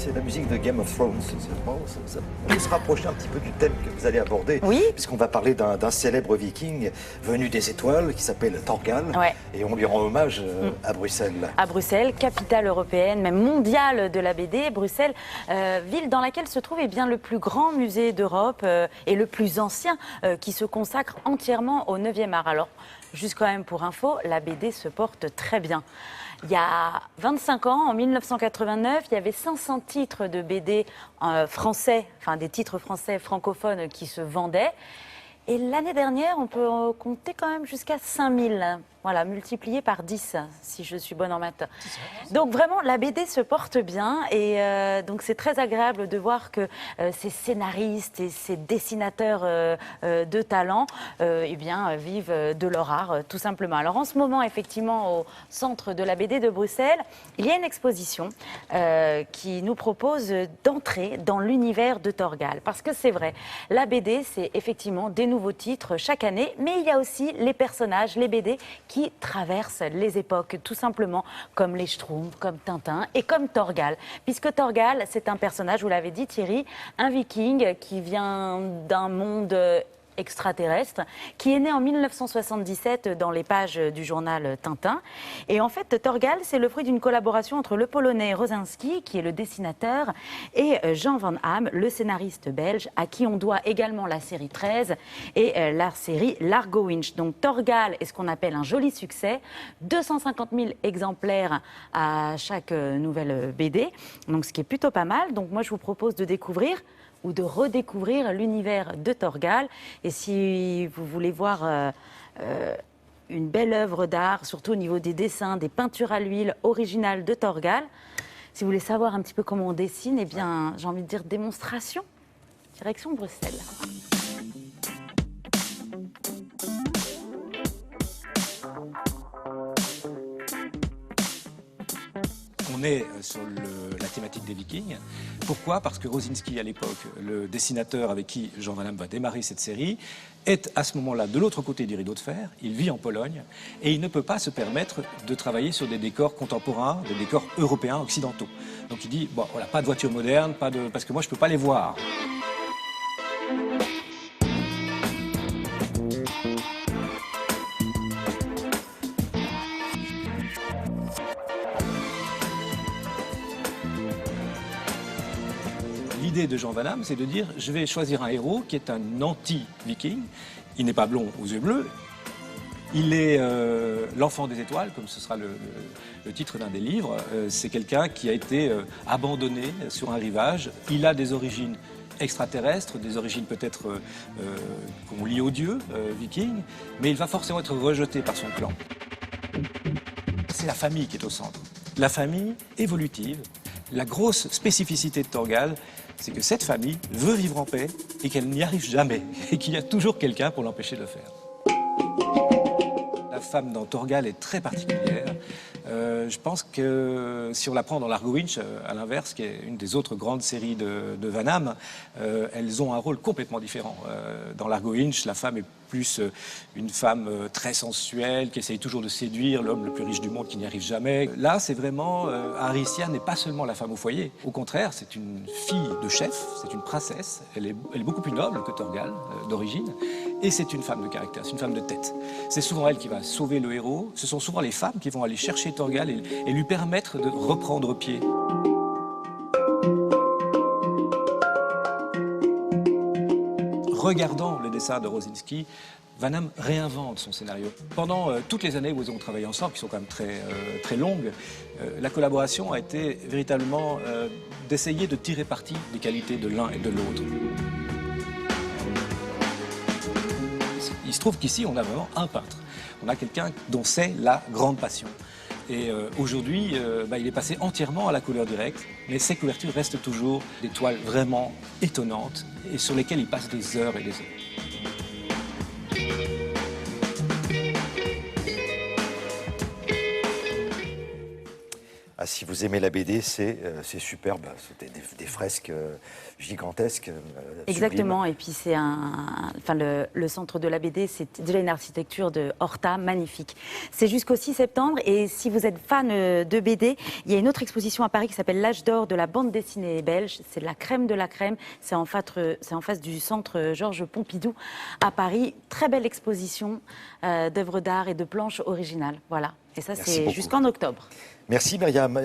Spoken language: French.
c'est la musique de Game of Thrones. Bon, on peut se rapprocher un petit peu du thème que vous allez aborder, oui, puisqu'on va parler d'un célèbre viking venu des étoiles qui s'appelle Thorgal, ouais. Et on lui rend hommage à Bruxelles. À Bruxelles, capitale européenne, même mondiale de la BD, Bruxelles, ville dans laquelle se trouve bien, le plus grand musée d'Europe et le plus ancien qui se consacre entièrement au 9e art. Alors, juste quand même pour info, la BD se porte très bien. Il y a 25 ans, en 1989, il y avait 500 titres de BD français, enfin des titres français francophones qui se vendaient. Et l'année dernière, on peut compter quand même jusqu'à 5000. Voilà, multiplié par 10, si je suis bonne en maths. Donc vraiment, la BD se porte bien et donc c'est très agréable de voir que ces scénaristes et ces dessinateurs de talent vivent de leur art, tout simplement. Alors en ce moment, effectivement, au centre de la BD de Bruxelles, il y a une exposition qui nous propose d'entrer dans l'univers de Thorgal. Parce que c'est vrai, la BD, c'est effectivement des nouveaux titres chaque année, mais il y a aussi les personnages, les BD qui traversent les époques, tout simplement, comme les Schtroumpfs, comme Tintin et comme Thorgal. Puisque Thorgal, c'est un personnage, vous l'avez dit Thierry, un viking qui vient d'un monde extraterrestre, qui est né en 1977 dans les pages du journal Tintin. Et en fait, Thorgal, c'est le fruit d'une collaboration entre le Polonais Rosinski, qui est le dessinateur, et Jean Van Hamme, le scénariste belge, à qui on doit également la série 13 et la série Largo Winch. Donc Thorgal est ce qu'on appelle un joli succès, 250 000 exemplaires à chaque nouvelle BD, donc ce qui est plutôt pas mal. Donc moi, je vous propose de découvrir ou de redécouvrir l'univers de Thorgal. Et si vous voulez voir une belle œuvre d'art, surtout au niveau des dessins, des peintures à l'huile originales de Thorgal, si vous voulez savoir un petit peu comment on dessine, eh bien, j'ai envie de dire démonstration, direction Bruxelles. On est sur la thématique des Vikings. Pourquoi? Parce que Rosinski, à l'époque, le dessinateur avec qui Jean Van Hamme va démarrer cette série, est à ce moment-là de l'autre côté du rideau de fer. Il vit en Pologne et il ne peut pas se permettre de travailler sur des décors contemporains, des décors européens, occidentaux. Donc il dit, bon, voilà, pas de voitures modernes, parce que moi je ne peux pas les voir. L'idée de Jean Van Hamme, c'est de dire, je vais choisir un héros qui est un anti-viking. Il n'est pas blond aux yeux bleus. Il est l'enfant des étoiles, comme ce sera le titre d'un des livres. C'est quelqu'un qui a été abandonné sur un rivage. Il a des origines extraterrestres, des origines peut-être qu'on lie aux dieux vikings, mais il va forcément être rejeté par son clan. C'est la famille qui est au centre. La famille évolutive. La grosse spécificité de Thorgal, c'est que cette famille veut vivre en paix et qu'elle n'y arrive jamais, et qu'il y a toujours quelqu'un pour l'empêcher de le faire. La femme dans Thorgal est très particulière. Je pense que si on la prend dans Largo Winch, à l'inverse, qui est une des autres grandes séries de Van Hamme, elles ont un rôle complètement différent. Dans Largo Winch, la femme est plus une femme très sensuelle, qui essaye toujours de séduire l'homme le plus riche du monde, qui n'y arrive jamais. Là, c'est vraiment, Aricia n'est pas seulement la femme au foyer. Au contraire, c'est une fille de chef, c'est une princesse. Elle est beaucoup plus noble que Thorgal, d'origine. Et c'est une femme de caractère, c'est une femme de tête. C'est souvent elle qui va sauver le héros. Ce sont souvent les femmes qui vont aller chercher Thorgal et lui permettre de reprendre pied. Regardant le dessin de Rosinski, Van Hamme réinvente son scénario. Pendant toutes les années où ils ont travaillé ensemble, qui sont quand même très longues, la collaboration a été véritablement d'essayer de tirer parti des qualités de l'un et de l'autre. Il se trouve qu'ici, on a vraiment un peintre. On a quelqu'un dont c'est la grande passion. Et aujourd'hui, il est passé entièrement à la couleur directe, mais ses couvertures restent toujours des toiles vraiment étonnantes et sur lesquelles il passe des heures et des heures. si vous aimez la BD, c'est superbe. C'était des fresques gigantesques. Exactement, et puis c'est le centre de la BD, c'est déjà une architecture de Horta magnifique. C'est jusqu'au 6 septembre, et si vous êtes fan de BD, il y a une autre exposition à Paris qui s'appelle L'Âge d'or de la bande dessinée belge. C'est la crème de la crème, c'est en face du centre Georges Pompidou à Paris. Très belle exposition d'œuvres d'art et de planches originales. Voilà, et ça Merci c'est beaucoup. jusqu'en octobre. Merci Myriam.